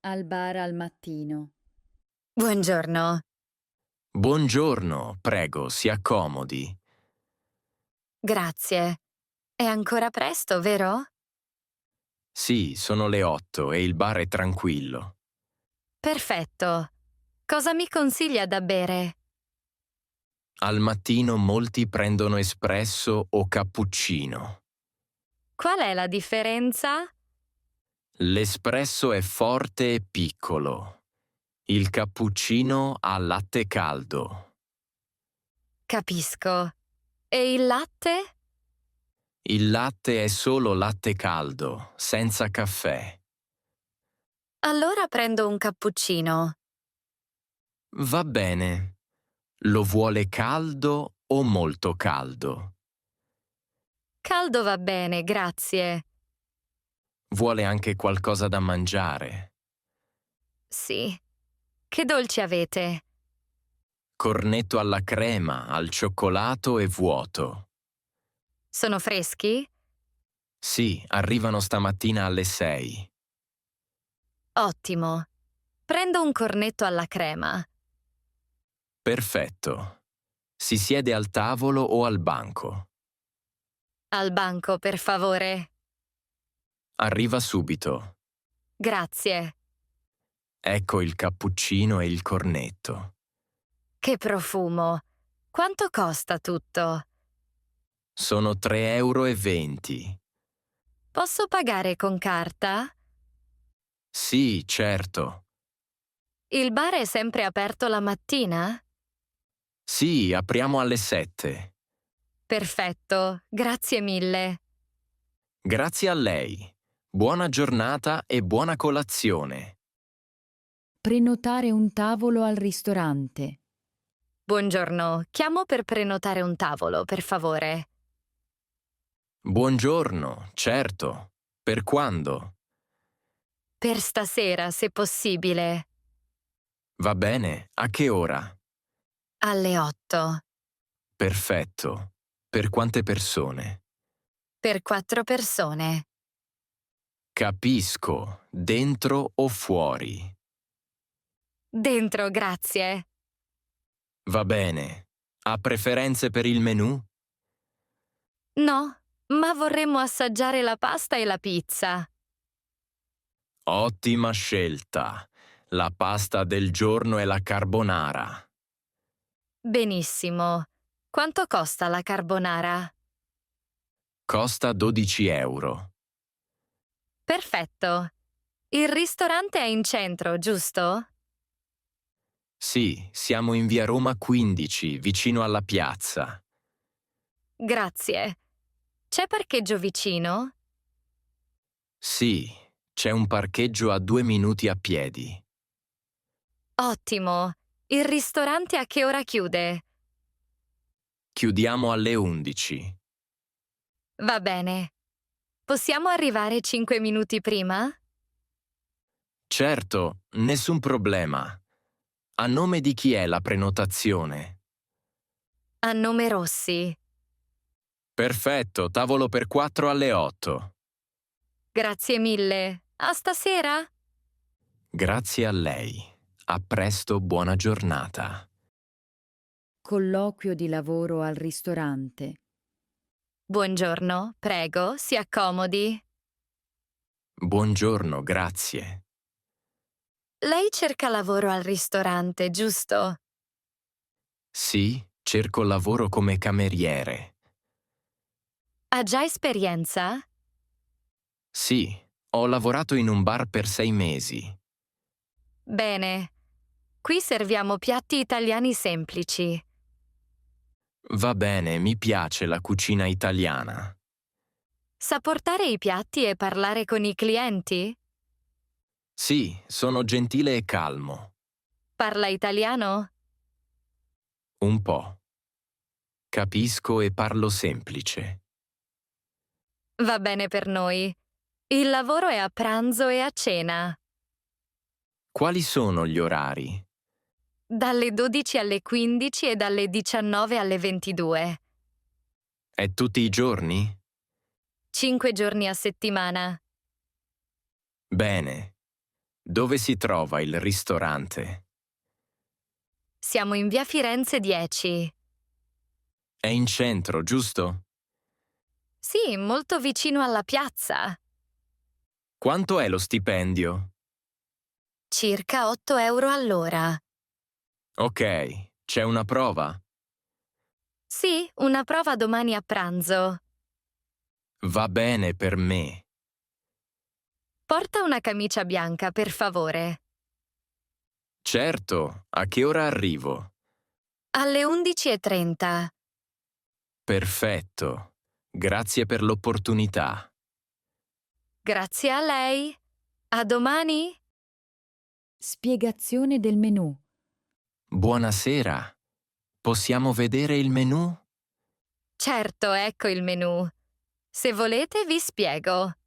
Al bar al mattino. Buongiorno. Buongiorno, prego, si accomodi. Grazie. È ancora presto, vero? Sì, sono le 8 e il bar è tranquillo. Perfetto. Cosa mi consiglia da bere? Al mattino molti prendono espresso o cappuccino. Qual è la differenza? L'espresso è forte e piccolo. Il cappuccino ha latte caldo. Capisco. E il latte? Il latte è solo latte caldo, senza caffè. Allora prendo un cappuccino. Va bene. Lo vuole caldo o molto caldo? Caldo va bene, grazie. Vuole anche qualcosa da mangiare? Sì. Che dolci avete? Cornetto alla crema, al cioccolato e vuoto. Sono freschi? Sì, arrivano stamattina alle 6. Ottimo. Prendo un cornetto alla crema. Perfetto. Si siede al tavolo o al banco? Al banco, per favore. Arriva subito. Grazie. Ecco il cappuccino e il cornetto. Che profumo. Quanto costa tutto? Sono 3,20 euro. Posso pagare con carta? Sì, certo. Il bar è sempre aperto la mattina? Sì, apriamo alle 7. Perfetto, grazie mille. Grazie a lei. Buona giornata e buona colazione. Prenotare un tavolo al ristorante. Buongiorno, chiamo per prenotare un tavolo, per favore. Buongiorno, certo. Per quando? Per stasera, se possibile. Va bene, a che ora? Alle 8. Perfetto. Per quante persone? Per 4 persone. Capisco. Dentro o fuori? Dentro, grazie. Va bene. Ha preferenze per il menù? No, ma vorremmo assaggiare la pasta e la pizza. Ottima scelta. La pasta del giorno è la carbonara. Benissimo. Quanto costa la carbonara? Costa 12 euro. Perfetto. Il ristorante è in centro, giusto? Sì, siamo in via Roma 15, vicino alla piazza. Grazie. C'è parcheggio vicino? Sì, c'è un parcheggio a 2 minuti a piedi. Ottimo. Il ristorante a che ora chiude? Chiudiamo alle 11. Va bene. Possiamo arrivare 5 minuti prima? Certo, nessun problema. A nome di chi è la prenotazione? A nome Rossi. Perfetto, tavolo per 4 alle 8. Grazie mille. A stasera? Grazie a lei. A presto, buona giornata. Colloquio di lavoro al ristorante. Buongiorno, prego, si accomodi. Buongiorno, grazie. Lei cerca lavoro al ristorante, giusto? Sì, cerco lavoro come cameriere. Ha già esperienza? Sì, ho lavorato in un bar per 6 mesi. Bene. Qui serviamo piatti italiani semplici. Va bene, mi piace la cucina italiana. Sa portare i piatti e parlare con i clienti? Sì, sono gentile e calmo. Parla italiano? Un po'. Capisco e parlo semplice. Va bene per noi. Il lavoro è a pranzo e a cena. Quali sono gli orari? Dalle 12 alle 15 e dalle 19 alle 22. È tutti i giorni? 5 giorni a settimana. Bene. Dove si trova il ristorante? Siamo in via Firenze 10. È in centro, giusto? Sì, molto vicino alla piazza. Quanto è lo stipendio? Circa 8 euro all'ora. Ok, c'è una prova? Sì, una prova domani a pranzo. Va bene per me. Porta una camicia bianca, per favore. Certo, a che ora arrivo? Alle 11:30. Perfetto. Grazie per l'opportunità. Grazie a lei. A domani? Spiegazione del menù. Buonasera. Possiamo vedere il menù? Certo, ecco il menù. Se volete vi spiego.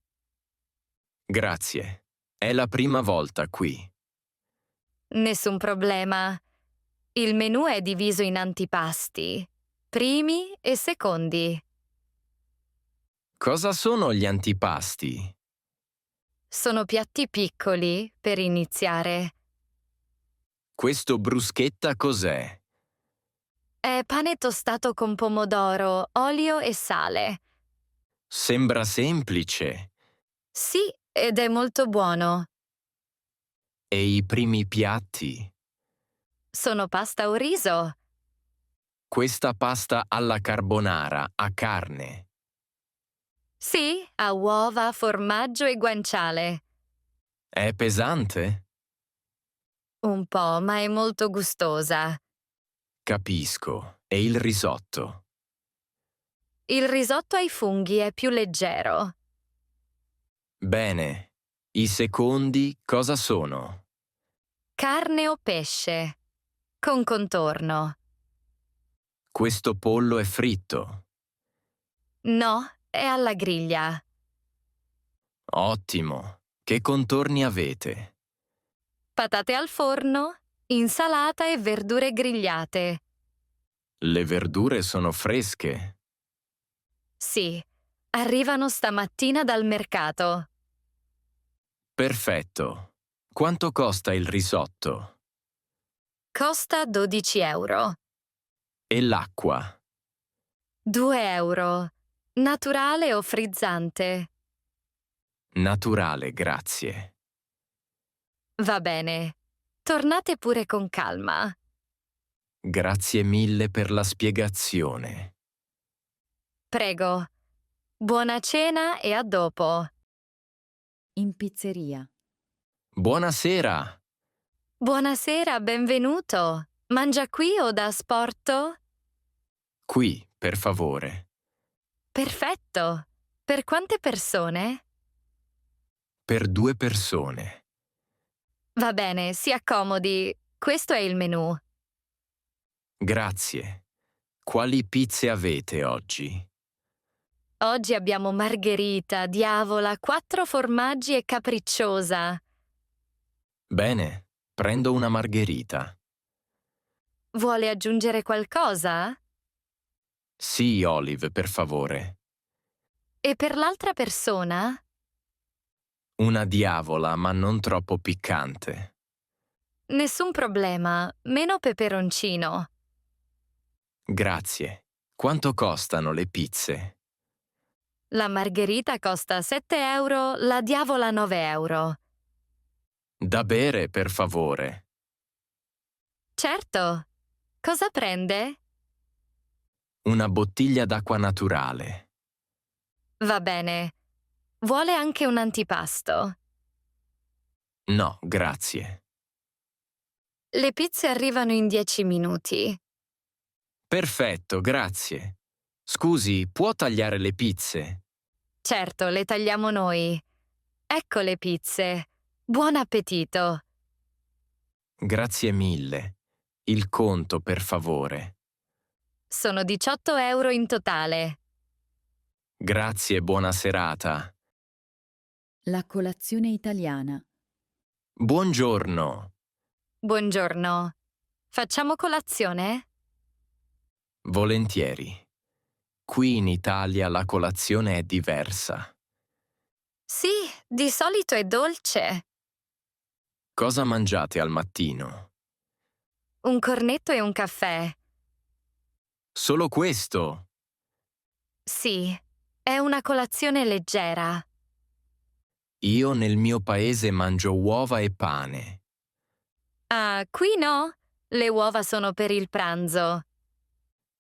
Grazie. È la prima volta qui. Nessun problema. Il menù è diviso in antipasti, primi e secondi. Cosa sono gli antipasti? Sono piatti piccoli, per iniziare. Questo bruschetta cos'è? È pane tostato con pomodoro, olio e sale. Sembra semplice. Sì, ed è molto buono. E i primi piatti? Sono pasta o riso. Questa pasta alla carbonara a carne. Sì, ha uova, formaggio e guanciale. È pesante? Un po', ma è molto gustosa. Capisco. E il risotto? Il risotto ai funghi è più leggero. Bene. I secondi cosa sono? Carne o pesce. Con contorno. Questo pollo è fritto. No, è alla griglia. Ottimo. Che contorni avete? Patate al forno, insalata e verdure grigliate. Le verdure sono fresche. Sì, arrivano stamattina dal mercato. Perfetto. Quanto costa il risotto? Costa 12 euro. E l'acqua? 2 euro. Naturale o frizzante? Naturale, grazie. Va bene. Tornate pure con calma. Grazie mille per la spiegazione. Prego. Buona cena e a dopo. In pizzeria. Buonasera. Buonasera, benvenuto. Mangia qui o da asporto? Qui, per favore. Perfetto. Per quante persone? Per 2 persone. Va bene, si accomodi. Questo è il menù. Grazie. Quali pizze avete oggi? Oggi abbiamo margherita, diavola, 4 formaggi e capricciosa. Bene, prendo una margherita. Vuole aggiungere qualcosa? Sì, Olive, per favore. E per l'altra persona? Una diavola, ma non troppo piccante. Nessun problema, meno peperoncino. Grazie. Quanto costano le pizze? La margherita costa 7 euro, la diavola 9 euro. Da bere, per favore. Certo. Cosa prende? Una bottiglia d'acqua naturale. Va bene. Vuole anche un antipasto. No, grazie. Le pizze arrivano in 10 minuti. Perfetto, grazie. Scusi, può tagliare le pizze? Certo, le tagliamo noi. Ecco le pizze. Buon appetito. Grazie mille. Il conto, per favore. Sono 18 euro in totale. Grazie, buona serata. La colazione italiana. Buongiorno. Buongiorno. Facciamo colazione? Volentieri. Qui in Italia la colazione è diversa. Sì, di solito è dolce. Cosa mangiate al mattino? Un cornetto e un caffè. Solo questo? Sì, è una colazione leggera. Io nel mio paese mangio uova e pane. Ah, qui no? Le uova sono per il pranzo.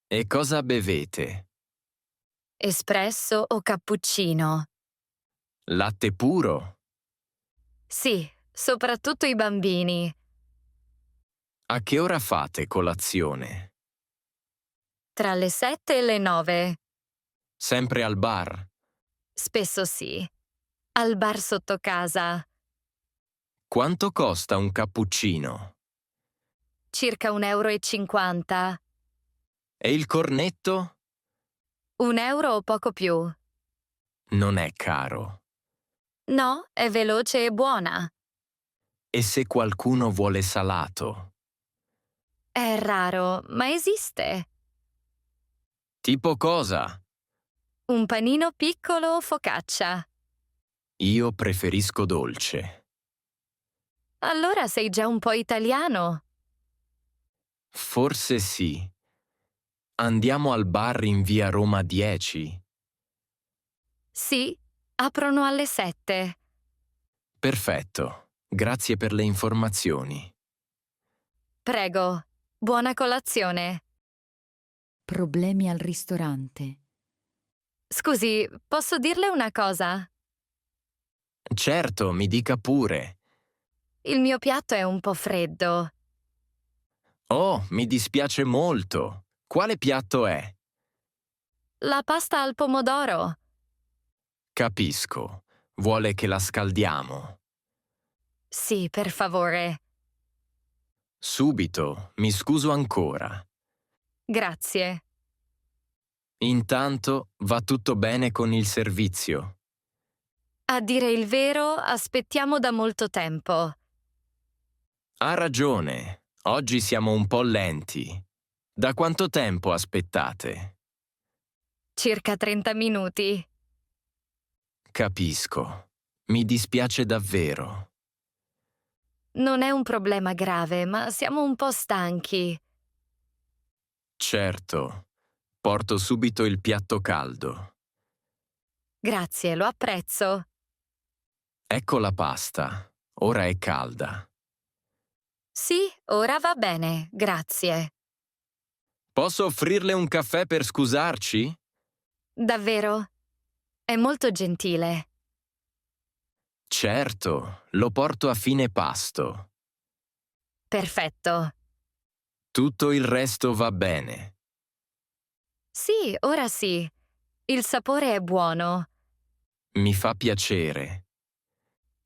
E cosa bevete? Espresso o cappuccino? Latte puro? Sì, soprattutto i bambini. A che ora fate colazione? Tra le 7 e le 9. Sempre al bar? Spesso sì. Al bar sotto casa. Quanto costa un cappuccino? Circa 1,50 euro. E il cornetto? 1 euro o poco più. Non è caro. No, è veloce e buona. E se qualcuno vuole salato? È raro, ma esiste. Tipo cosa? Un panino piccolo o focaccia. Io preferisco dolce. Allora sei già un po' italiano. Forse sì. Andiamo al bar in via Roma 10? Sì, aprono alle 7. Perfetto. Grazie per le informazioni. Prego, buona colazione. Problemi al ristorante. Scusi, posso dirle una cosa? Certo, mi dica pure. Il mio piatto è un po' freddo. Oh, mi dispiace molto. Quale piatto è? La pasta al pomodoro. Capisco. Vuole che la scaldiamo. Sì, per favore. Subito, mi scuso ancora. Grazie. Intanto va tutto bene con il servizio. A dire il vero, aspettiamo da molto tempo. Ha ragione. Oggi siamo un po' lenti. Da quanto tempo aspettate? Circa 30 minuti. Capisco. Mi dispiace davvero. Non è un problema grave, ma siamo un po' stanchi. Certo. Porto subito il piatto caldo. Grazie, lo apprezzo. Ecco la pasta. Ora è calda. Sì, ora va bene, grazie. Posso offrirle un caffè per scusarci? Davvero? È molto gentile. Certo, lo porto a fine pasto. Perfetto. Tutto il resto va bene. Sì, ora sì. Il sapore è buono. Mi fa piacere.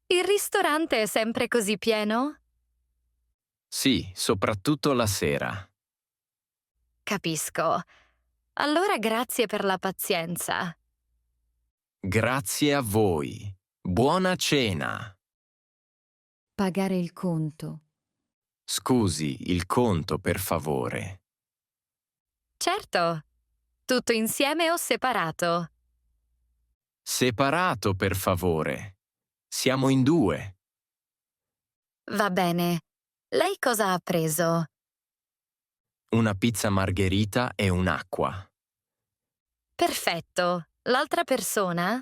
Il ristorante è sempre così pieno? Sì, soprattutto la sera. Capisco. Allora grazie per la pazienza. Grazie a voi. Buona cena. Pagare il conto. Scusi, il conto, per favore. Certo. Tutto insieme o separato? Separato, per favore. Siamo in due. Va bene. Lei cosa ha preso? Una pizza margherita e un'acqua. Perfetto. L'altra persona?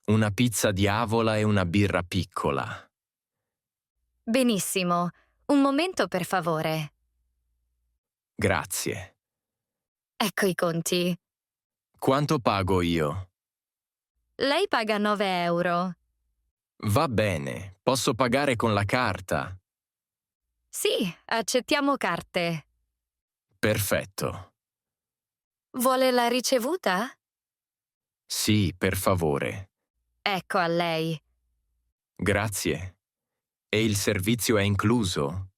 Una pizza di avola e una birra piccola. Benissimo. Un momento, per favore. Grazie. Ecco i conti. Quanto pago io? Lei paga 9 euro. Va bene, posso pagare con la carta. Sì, accettiamo carte. Perfetto. Vuole la ricevuta? Sì, per favore. Ecco a lei. Grazie. E il servizio è incluso?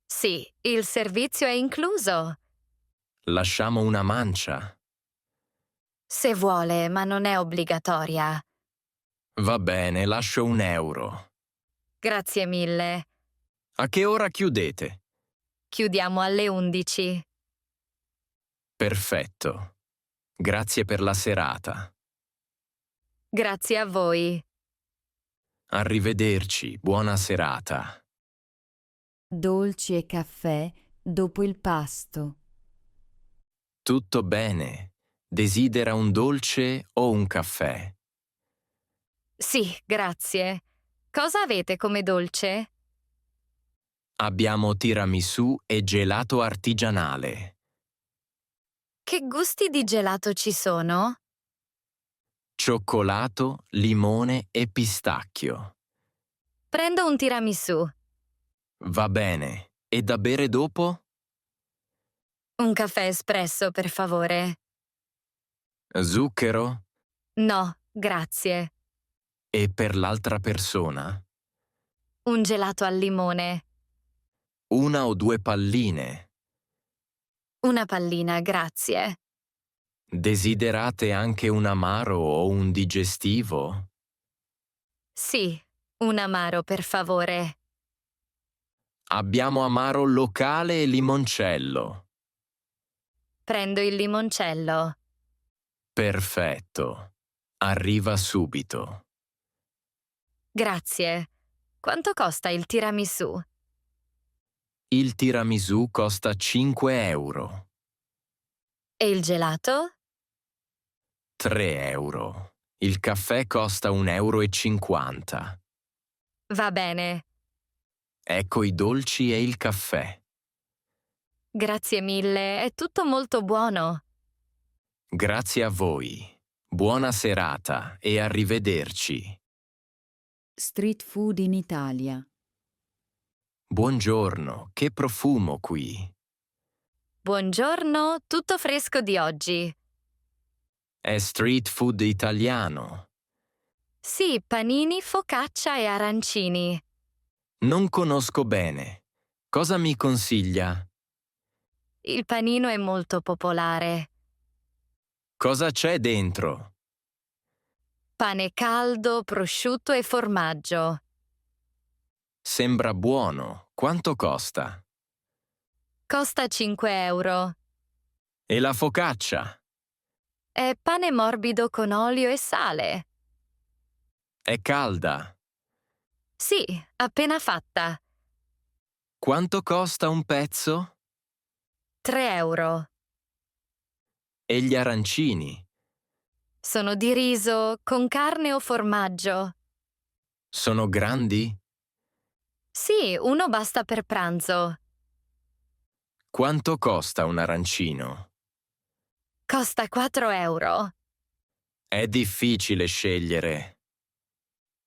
Sì, il servizio è incluso. Lasciamo una mancia. Se vuole, ma non è obbligatoria. Va bene, lascio 1 euro. Grazie mille. A che ora chiudete? Chiudiamo alle 11. Perfetto. Grazie per la serata. Grazie a voi. Arrivederci, buona serata. Dolci e caffè dopo il pasto. Tutto bene. Desidera un dolce o un caffè? Sì, grazie. Cosa avete come dolce? Abbiamo tiramisù e gelato artigianale. Che gusti di gelato ci sono? Cioccolato, limone e pistacchio. Prendo un tiramisù. Va bene. E da bere dopo? Un caffè espresso, per favore. Zucchero? No, grazie. E per l'altra persona? Un gelato al limone. Una o due palline? Una pallina, grazie. Desiderate anche un amaro o un digestivo? Sì, un amaro, per favore. Abbiamo amaro locale e limoncello. Prendo il limoncello. Perfetto. Arriva subito. Grazie. Quanto costa il tiramisù? Il tiramisù costa 5 euro. E il gelato? 3 euro. Il caffè costa 1,50 euro. Va bene. Ecco i dolci e il caffè. Grazie mille, è tutto molto buono. Grazie a voi. Buona serata e arrivederci. Street food in Italia. Buongiorno, che profumo qui. Buongiorno, tutto fresco di oggi. È street food italiano. Sì, panini, focaccia e arancini. Non conosco bene. Cosa mi consiglia? Il panino è molto popolare. Cosa c'è dentro? Pane caldo, prosciutto e formaggio. Sembra buono. Quanto costa? Costa 5 euro. E la focaccia? È pane morbido con olio e sale. È calda. Sì, appena fatta. Quanto costa un pezzo? 3 euro. E gli arancini? Sono di riso, con carne o formaggio. Sono grandi? Sì, uno basta per pranzo. Quanto costa un arancino? Costa 4 euro. È difficile scegliere.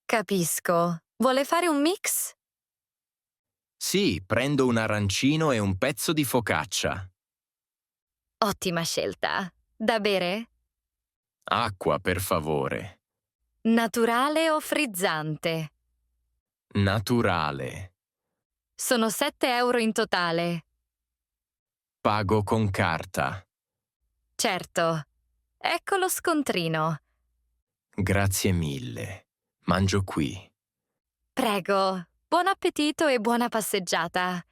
Capisco. Vuole fare un mix? Sì, prendo un arancino e un pezzo di focaccia. Ottima scelta. Da bere? Acqua, per favore. Naturale o frizzante? Naturale. Sono 7 euro in totale. Pago con carta. Certo. Ecco lo scontrino. Grazie mille. Mangio qui. Prego. Buon appetito e buona passeggiata.